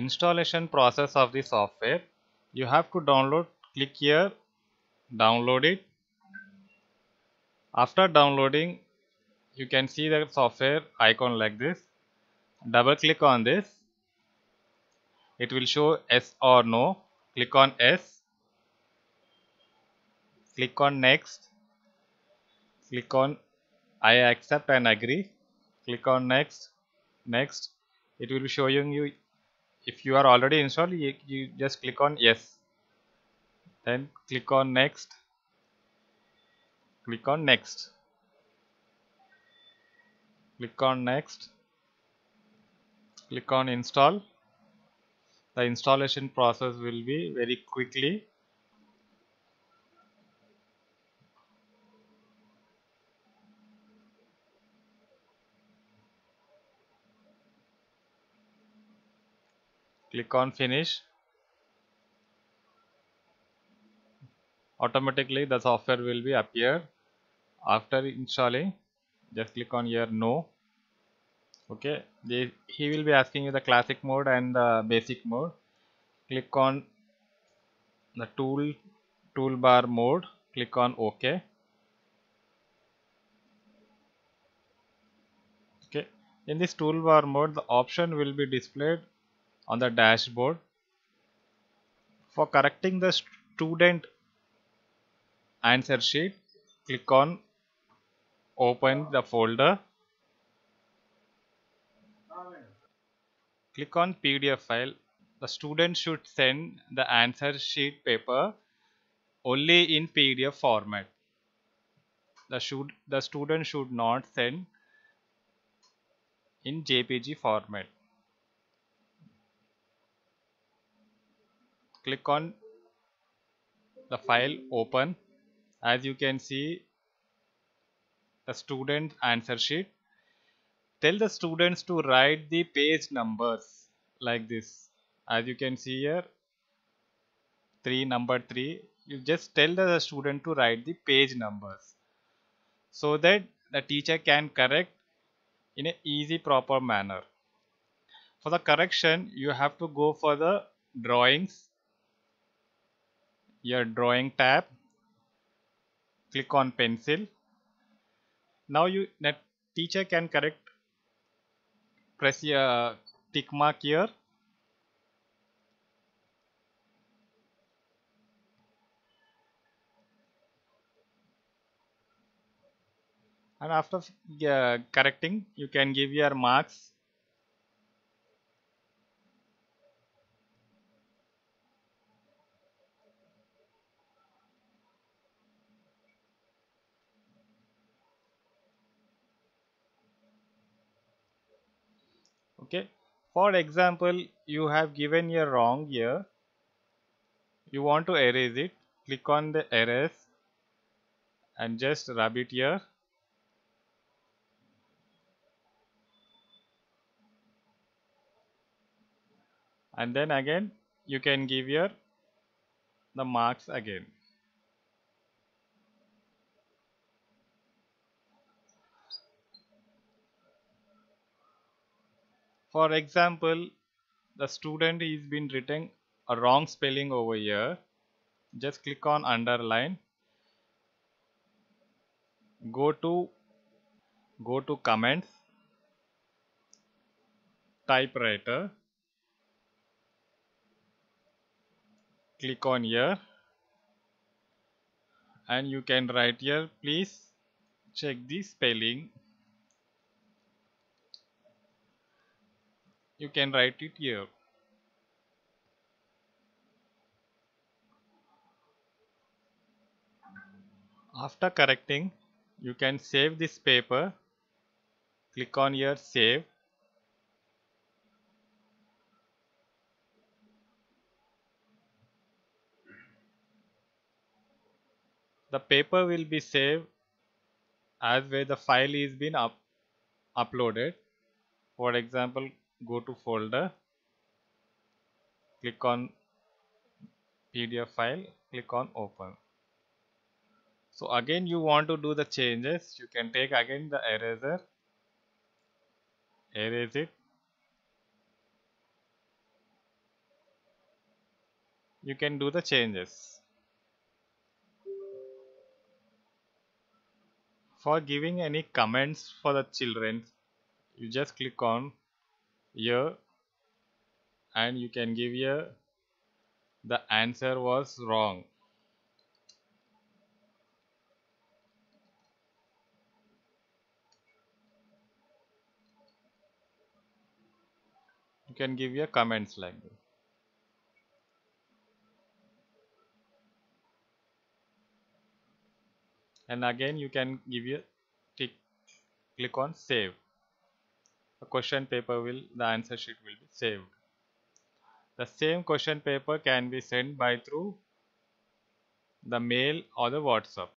installation process of the software. You have to download. Click here, download it. After downloading, you can see the software icon like this. Double click on this. It will show yes or no. Click on yes. Click on next. Click on I accept and agree. Click on next. Next. It will be showing you if you are already installed, you just click on yes. Then click on next. Click on next. Click on next. Click on install. The installation process will be very quickly. Click on finish. Automatically the software will be appear. After installing, just click on here no. Okay, he will be asking you the classic mode and the basic mode. Click on the toolbar mode. Click on OK. Okay, in this toolbar mode, the option will be displayed on the dashboard. For correcting the student answer sheet, click on open the folder. Click on PDF file. The student should send the answer sheet paper only in PDF format. The student should not send in JPG format. Click on the file open. As you can see, the student answer sheet. Tell the students to write the page numbers like this. As you can see here, number 3. You just tell the student to write the page numbers so that the teacher can correct in an easy proper manner. For the correction, you have to go for the drawings, your drawing tab. Click on pencil. Now the teacher can correct. Press a tick mark here. And after correcting, you can give your marks. Okay, for example, you have given a wrong here. You want to erase it. Click on the erase and just rub it here. And then again you can give here the marks again. For example, the student is been written a wrong spelling over here. Just click on underline. Go to comments, typewriter. Click on here and you can write here, please check the spelling. You can write it here. After correcting, you can save this paper. Click on here, save. The paper will be saved as where the file is been uploaded. For example, go to folder, click on PDF file, click on open. So again you want to do the changes, you can take again the eraser, erase it. you can do the changes. For giving any comments for the children, you just click on here and you can give here the answer was wrong. You can give your comments like this. And again you can give your click on save. The question paper will, the answer sheet will be saved. The same question paper can be sent by through the mail or the WhatsApp.